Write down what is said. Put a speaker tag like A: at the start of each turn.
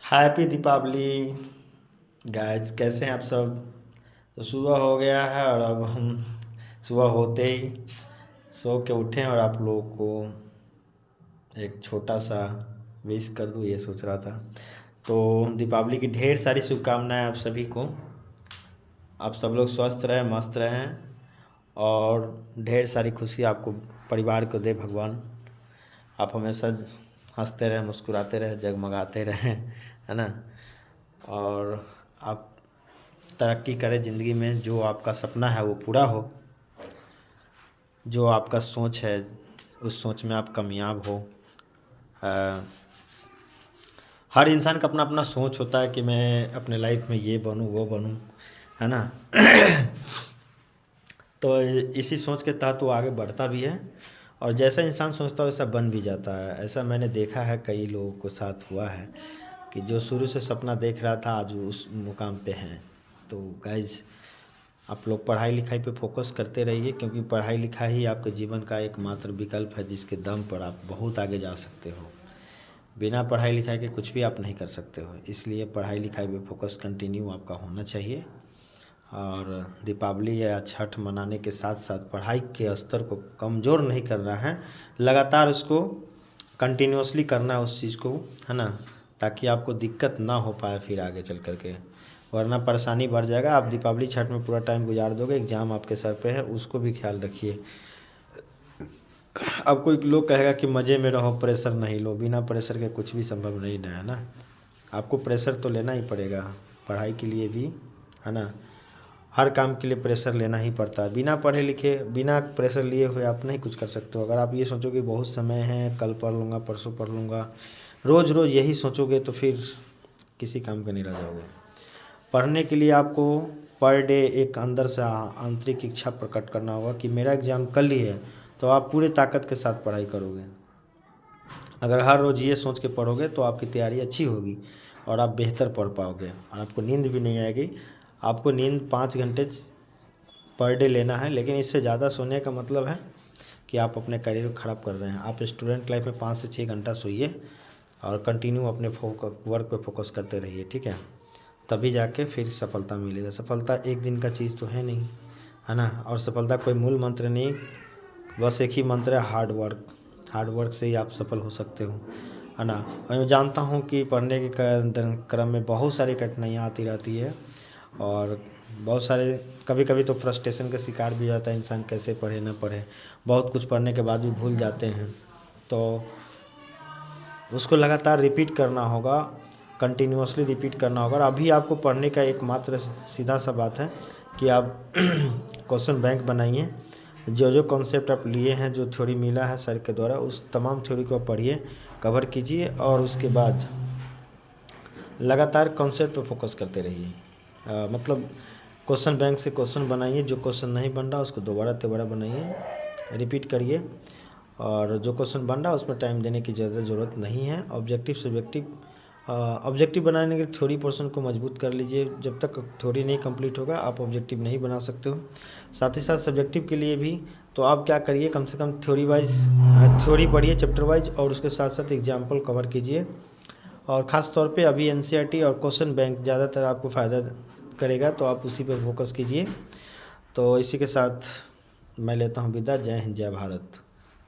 A: Happy Deepawali guys, कैसे हैं आप सब। तो सुबह हो गया है और अब हम सुबह होते ही सो के उठे हैं और आप लोगों को एक छोटा सा विश कर दूँ ये सोच रहा था। तो दीपावली की ढेर सारी शुभकामनाएं आप सभी को। आप सब लोग स्वस्थ रहें, मस्त रहें और ढेर सारी खुशी आपको परिवार को दे भगवान। आप हमेशा हंसते रहें, मुस्कुराते रहें, जगमगाते रहें, है ना। और आप तरक्की करें ज़िंदगी में, जो आपका सपना है वो पूरा हो, जो आपका सोच है उस सोच में आप कामयाब हो। अ, हर इंसान का अपना अपना सोच होता है कि मैं अपने लाइफ में ये बनूं वो बनूं, है ना। तो इसी सोच के तहत वो आगे बढ़ता भी है और जैसा इंसान सोचता है वैसा बन भी जाता है। ऐसा मैंने देखा है, कई लोगों के साथ हुआ है कि जो शुरू से सपना देख रहा था आज वो उस मुकाम पे हैं। तो गाइज, आप लोग पढ़ाई लिखाई पे फोकस करते रहिए, क्योंकि पढ़ाई लिखाई ही आपके जीवन का एकमात्र विकल्प है जिसके दम पर आप बहुत आगे जा सकते हो। बिना पढ़ाई लिखाई के कुछ भी आप नहीं कर सकते हो, इसलिए पढ़ाई लिखाई पे फोकस कंटिन्यू आपका होना चाहिए। और दीपावली या छठ मनाने के साथ साथ पढ़ाई के स्तर को कमज़ोर नहीं करना है, लगातार उसको कंटिन्यूअसली करना है उस चीज़ को, है ना, ताकि आपको दिक्कत ना हो पाए फिर आगे चल कर के, वरना परेशानी बढ़ जाएगा। आप दीपावली छठ में पूरा टाइम गुजार दोगे, एग्ज़ाम आपके सर पे है, उसको भी ख्याल रखिए। अब कोई लोग कहेगा कि मज़े में रहो, प्रेशर नहीं लो। बिना प्रेशर के कुछ भी संभव नहीं है ना। आपको प्रेशर तो लेना ही पड़ेगा, पढ़ाई के लिए भी, है ना। हर काम के लिए प्रेशर लेना ही पड़ता है। बिना पढ़े लिखे, बिना प्रेशर लिए हुए आप नहीं कुछ कर सकते हो। अगर आप ये सोचोगे बहुत समय है, कल पढ़ लूँगा, परसों पढ़ लूँगा, रोज़ रोज़ यही सोचोगे तो फिर किसी काम का नहीं रह जाओगे। पढ़ने के लिए आपको पर डे एक अंदर से आंतरिक इच्छा प्रकट करना होगा कि मेरा एग्ज़ाम कल ही है, तो आप पूरे ताकत के साथ पढ़ाई करोगे। अगर हर रोज़ ये सोच के पढ़ोगे तो आपकी तैयारी अच्छी होगी और आप बेहतर पढ़ पाओगे और आपको नींद भी नहीं आएगी। आपको नींद 5 घंटे पर डे लेना है, लेकिन इससे ज़्यादा सोने का मतलब है कि आप अपने करियर को ख़राब कर रहे हैं। आप स्टूडेंट लाइफ में 5 से 6 घंटा सोइए और कंटिन्यू अपने वर्क पे फोकस करते रहिए, ठीक है। तभी जाके फिर सफलता मिलेगा। सफलता एक दिन का चीज़ तो है नहीं, है ना। और सफलता कोई मूल मंत्र नहीं, बस एक ही मंत्र है, हार्ड वर्क। हार्ड वर्क से ही आप सफल हो सकते हो, है ना। मैं जानता हूँ कि पढ़ने के क्रम में बहुत सारी कठिनाइयाँ आती रहती है और बहुत सारे कभी कभी तो फ्रस्ट्रेशन का शिकार भी जाता है इंसान, कैसे पढ़े ना पढ़े, बहुत कुछ पढ़ने के बाद भी भूल जाते हैं। तो उसको लगातार रिपीट करना होगा, कंटिन्यूअसली रिपीट करना होगा। और अभी आपको पढ़ने का एकमात्र सीधा सा बात है कि आप क्वेश्चन बैंक बनाइए। जो जो कॉन्सेप्ट आप लिए हैं, जो थ्योरी मिला है सर के द्वारा, उस तमाम थ्योरी को आप पढ़िए, कवर कीजिए और उसके बाद लगातार कॉन्सेप्ट पर फोकस करते रहिए। मतलब क्वेश्चन बैंक से क्वेश्चन बनाइए, जो क्वेश्चन नहीं बन रहा उसको दोबारा तिबारा बनाइए, रिपीट करिए। और जो क्वेश्चन बन रहा है उसमें टाइम देने की ज़रूरत नहीं है। ऑब्जेक्टिव सब्जेक्टिव ऑब्जेक्टिव बनाने के थ्योरी पोर्शन को मजबूत कर लीजिए। जब तक थ्योरी नहीं कंप्लीट होगा आप ऑब्जेक्टिव नहीं बना सकते हो। साथ ही साथ सब्जेक्टिव के लिए भी तो आप क्या करिए, कम से कम थ्योरी वाइज थ्योरी पढ़िए चैप्टर वाइज और उसके साथ साथ एग्जाम्पल कवर कीजिए। और ख़ास तौर पे अभी एनसीईआरटी और क्वेश्चन बैंक ज़्यादातर आपको फ़ायदा करेगा, तो आप उसी पर फोकस कीजिए। तो इसी के साथ मैं लेता हूँ विदा। जय हिंद, जय भारत।